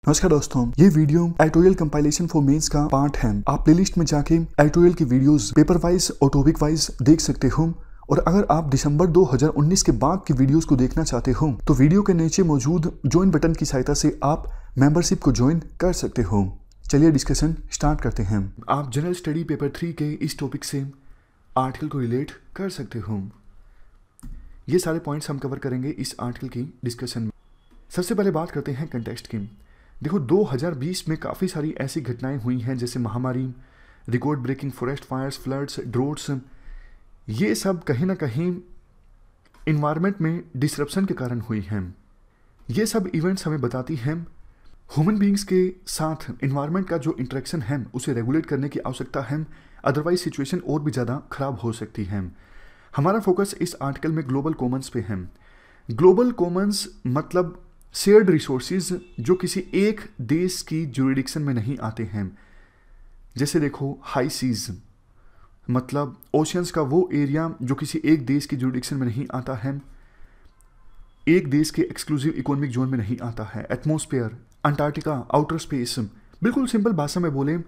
नमस्कार दोस्तों, ये video editorial compilation for mains का पार्ट है। आप प्लेलिस्ट में जाके एटोरियल की वीडियोस पेपर वाइज और टॉपिक वाइज देख सकते हो। और अगर आप दिसंबर 2019 के बाद की वीडियोस को देखना चाहते हो तो वीडियो के नीचे मौजूद ज्वाइन बटन की सहायता से आप मेंबरशिप को ज्वाइन कर सकते हो। चलिए डिस्कशन स्टार्ट करते हैं। आप जनरल स्टडी पेपर 3 के इस टॉपिक से आर्टिकल को रिलेट कर सकते हो। ये सारे पॉइंट्स हम कवर करेंगे इस आर्टिकल की डिस्कशन में। सबसे पहले बात करते हैं कंटेक्स्ट की। देखो 2020 में काफ़ी सारी ऐसी घटनाएं हुई हैं जैसे महामारी, record breaking forest fires, floods, droughts. ये सब कहीं ना कहीं इन्वायरमेंट में डिसरप्शन के कारण हुई हैं। ये सब इवेंट्स हमें बताती हैं ह्यूमन बींग्स के साथ इन्वायरमेंट का जो इंटरेक्शन है उसे रेगुलेट करने की आवश्यकता है, अदरवाइज सिचुएशन और भी ज़्यादा खराब हो सकती है। हमारा फोकस इस आर्टिकल में ग्लोबल कॉमन्स पे है। ग्लोबल कॉमन्स मतलब शेयर्ड रिसोर्सेज जो किसी एक देश की ज्यूरिडिक्शन में नहीं आते हैं। जैसे देखो हाई सीज मतलब ओशियंस का वो एरिया जो किसी एक देश की ज्यूरिडिक्शन में नहीं आता है, एक देश के एक्सक्लूसिव इकोनॉमिक जोन में नहीं आता है। Atmosphere, Antarctica, outer space. बिल्कुल सिंपल भाषा में बोले,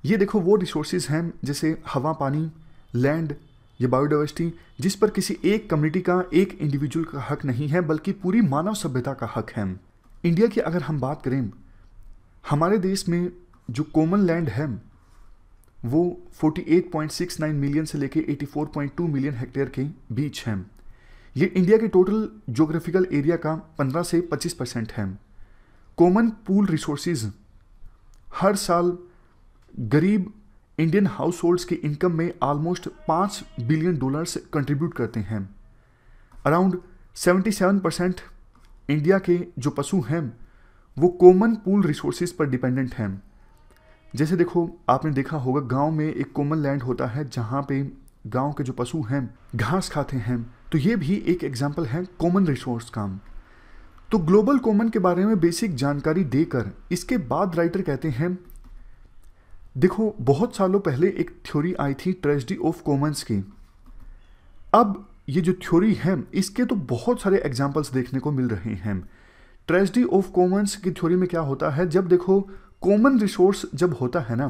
ये देखो वो रिसोर्सेज हैं जैसे हवा, पानी, लैंड या बायोडाइवर्सिटी, जिस पर किसी एक कम्युनिटी का, एक इंडिविजुअल का हक नहीं है बल्कि पूरी मानव सभ्यता का हक है। इंडिया की अगर हम बात करें, हमारे देश में जो कॉमन लैंड है वो 48.69 मिलियन से लेके 84.2 मिलियन हेक्टेयर के बीच है। ये इंडिया के टोटल ज्योग्राफिकल एरिया का 15 से 25% है। कॉमन पूल रिसोर्सेज हर साल गरीब इंडियन हाउस होल्ड्स की इनकम में ऑलमोस्ट $5 बिलियन कंट्रीब्यूट करते हैं। अराउंड 77% इंडिया के जो पशु हैं वो कॉमन पूल रिसोर्सेज पर डिपेंडेंट हैं। जैसे देखो आपने देखा होगा गांव में एक कॉमन लैंड होता है जहां पे गांव के जो पशु हैं घास खाते हैं, तो ये भी एक एग्जांपल है कॉमन रिसोर्स का। तो ग्लोबल कॉमन के बारे में बेसिक जानकारी देकर इसके बाद राइटर कहते हैं, देखो बहुत सालों पहले एक थ्योरी आई थी ट्रेजेडी ऑफ कॉमन्स की। अब ये जो थ्योरी है इसके तो बहुत सारे एग्जांपल्स देखने को मिल रहे हैं। ट्रेजेडी ऑफ कॉमन्स की थ्योरी में क्या होता है, जब देखो कॉमन रिसोर्स जब होता है ना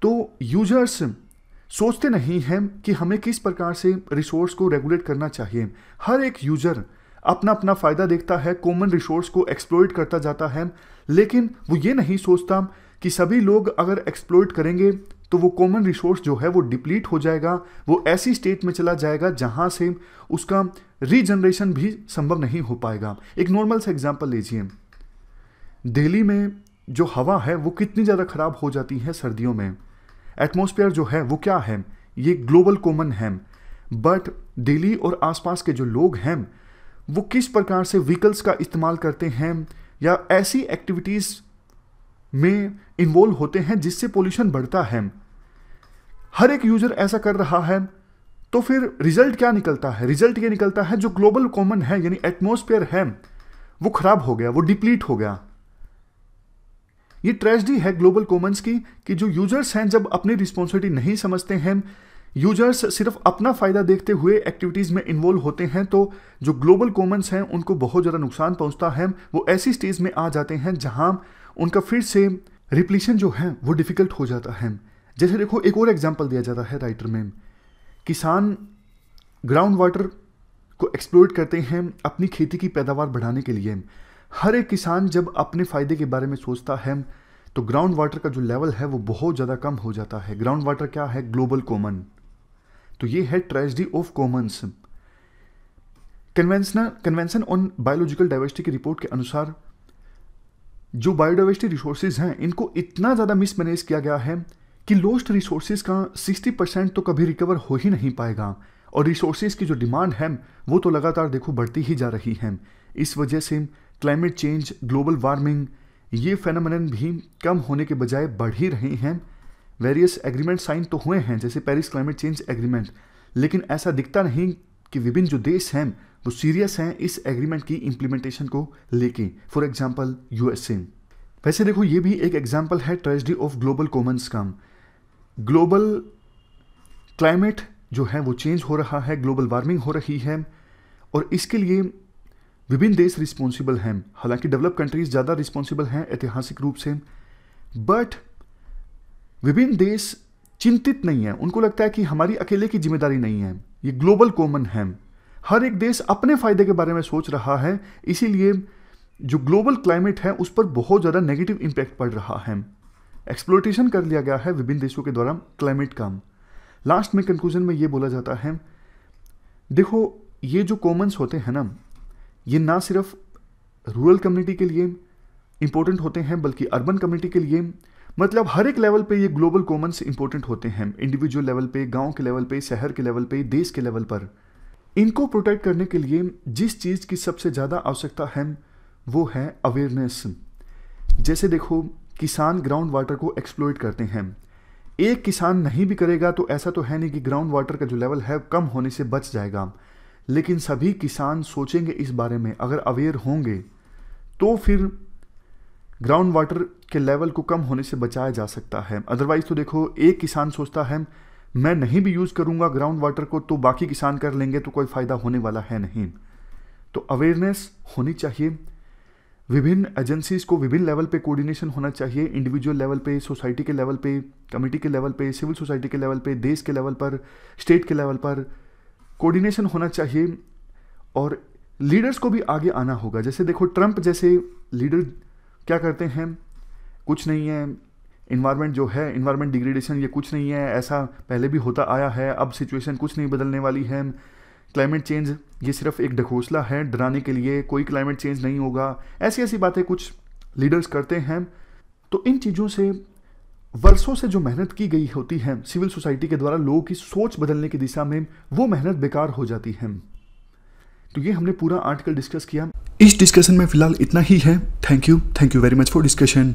तो यूजर्स सोचते नहीं हैं कि हमें किस प्रकार से रिसोर्स को रेगुलेट करना चाहिए। हर एक यूजर अपना अपना फ़ायदा देखता है, कॉमन रिसोर्स को एक्सप्लॉइट करता जाता है, लेकिन वो ये नहीं सोचता कि सभी लोग अगर एक्सप्लॉइट करेंगे तो वो कॉमन रिसोर्स जो है वो डिप्लीट हो जाएगा, वो ऐसी स्टेट में चला जाएगा जहां से उसका रीजनरेशन भी संभव नहीं हो पाएगा। एक नॉर्मल सा एग्जांपल लीजिए, दिल्ली में जो हवा है वो कितनी ज़्यादा खराब हो जाती है सर्दियों में। एटमॉस्फेयर जो है वो क्या है, ये ग्लोबल कॉमन है। बट दिल्ली और आसपास के जो लोग हैं वो किस प्रकार से व्हीकल्स का इस्तेमाल करते हैं या ऐसी एक्टिविटीज़ में इन्वॉल्व होते हैं जिससे पोल्यूशन बढ़ता है, हर एक यूजर ऐसा कर रहा है, तो फिर रिजल्ट क्या निकलता है? रिजल्ट ये निकलता है जो ग्लोबल कॉमन है यानी एटमॉस्फेयर है वो खराब हो गया, वो डिप्लीट हो गया। ये ट्रेजेडी है ग्लोबल कॉमन्स की कि जो यूजर्स हैं जब अपनी रिस्पॉन्सिबिलिटी नहीं समझते हैं, यूजर्स सिर्फ अपना फायदा देखते हुए एक्टिविटीज में इन्वॉल्व होते हैं, तो जो ग्लोबल कॉमन्स हैं उनको बहुत ज़्यादा नुकसान पहुंचता है। वो ऐसी स्टेज में आ जाते हैं जहां उनका फिर से रिप्लेशन जो है वो डिफिकल्ट हो जाता है। जैसे देखो एक और एग्जांपल दिया जाता है राइटर में, किसान ग्राउंड वाटर को एक्सप्लॉइट करते हैं अपनी खेती की पैदावार बढ़ाने के लिए। हर एक किसान जब अपने फ़ायदे के बारे में सोचता है तो ग्राउंड वाटर का जो लेवल है वो बहुत ज़्यादा कम हो जाता है। ग्राउंड वाटर क्या है? Global common. तो ये है tragedy of Commons. Convention on biological diversity की रिपोर्ट के अनुसार जो बायोडाइवर्सिटी रिसोर्सेज हैं इनको इतना ज़्यादा मिसमैनेज किया गया है कि लॉस्ट रिसोर्सेज का 60% तो कभी रिकवर हो ही नहीं पाएगा। और रिसोर्सेज की जो डिमांड है वो तो लगातार देखो बढ़ती ही जा रही है। इस वजह से क्लाइमेट चेंज, ग्लोबल वार्मिंग, ये फेनोमेनन भी कम होने के बजाय बढ़ ही रहे हैं। वेरियस एग्रीमेंट साइन तो हुए हैं जैसे पेरिस क्लाइमेट चेंज एग्रीमेंट, लेकिन ऐसा दिखता नहीं कि विभिन्न जो देश हैं वो सीरियस हैं इस एग्रीमेंट की इम्प्लीमेंटेशन को लेके। For example USA. वैसे देखो ये भी एक एग्जांपल है ट्रेजेडी ऑफ ग्लोबल कॉमन्स का। ग्लोबल क्लाइमेट जो है वो चेंज हो रहा है, ग्लोबल वार्मिंग हो रही है, और इसके लिए विभिन्न देश रिस्पॉन्सिबल हैं, हालांकि डेवलप कंट्रीज ज़्यादा रिस्पॉन्सिबल हैं ऐतिहासिक रूप से, बट विभिन्न देश चिंतित नहीं है। उनको लगता है कि हमारी अकेले की जिम्मेदारी नहीं है, ये ग्लोबल कॉमन है। हर एक देश अपने फायदे के बारे में सोच रहा है, इसीलिए जो ग्लोबल क्लाइमेट है उस पर बहुत ज़्यादा नेगेटिव इम्पैक्ट पड़ रहा है। एक्सप्लोइटेशन कर लिया गया है विभिन्न देशों के द्वारा क्लाइमेट का। लास्ट में कंक्लूजन में ये बोला जाता है, देखो ये जो कॉमन्स होते हैं ना, ये ना सिर्फ रूरल कम्युनिटी के लिए इंपॉर्टेंट होते हैं बल्कि अर्बन कम्युनिटी के लिए, मतलब हर एक लेवल पे ये ग्लोबल कॉमन्स इंपॉर्टेंट होते हैं। इंडिविजुअल लेवल पे, गांव के लेवल पे, शहर के लेवल पे, देश के लेवल पर। इनको प्रोटेक्ट करने के लिए जिस चीज़ की सबसे ज़्यादा आवश्यकता है वो है अवेयरनेस। जैसे देखो, किसान ग्राउंड वाटर को एक्सप्लॉइट करते हैं। एक किसान नहीं भी करेगा तो ऐसा तो है नहीं कि ग्राउंड वाटर का जो लेवल है कम होने से बच जाएगा, लेकिन सभी किसान सोचेंगे इस बारे में, अगर अवेयर होंगे तो फिर ग्राउंड वाटर के लेवल को कम होने से बचाया जा सकता है। अदरवाइज तो देखो, एक किसान सोचता है मैं नहीं भी यूज़ करूंगा ग्राउंड वाटर को तो बाकी किसान कर लेंगे, तो कोई फ़ायदा होने वाला है नहीं। तो अवेयरनेस होनी चाहिए। विभिन्न एजेंसीज को विभिन्न लेवल पे कोऑर्डिनेशन होना चाहिए, इंडिविजुअल लेवल पे, सोसाइटी के लेवल पे, कमेटी के लेवल पे, सिविल सोसाइटी के लेवल पे, देश के लेवल पर, स्टेट के लेवल पर कोऑर्डिनेशन होना चाहिए। और लीडर्स को भी आगे आना होगा। जैसे देखो, ट्रंप जैसे लीडर क्या करते हैं, कुछ नहीं है, इन्वायरमेंट जो है, इन्वायरमेंट डिग्रेडेशन ये कुछ नहीं है, ऐसा पहले भी होता आया है, अब सिचुएशन कुछ नहीं बदलने वाली है, क्लाइमेट चेंज ये सिर्फ एक ढकोसला है डराने के लिए, कोई क्लाइमेट चेंज नहीं होगा, ऐसी ऐसी बातें कुछ लीडर्स करते हैं। तो इन चीज़ों से वर्षों से जो मेहनत की गई होती है सिविल सोसाइटी के द्वारा लोगों की सोच बदलने की दिशा में, वो मेहनत बेकार हो जाती है। तो ये हमने पूरा आर्टिकल डिस्कस किया। इस डिस्कशन में फिलहाल इतना ही है। Thank you very much for discussion.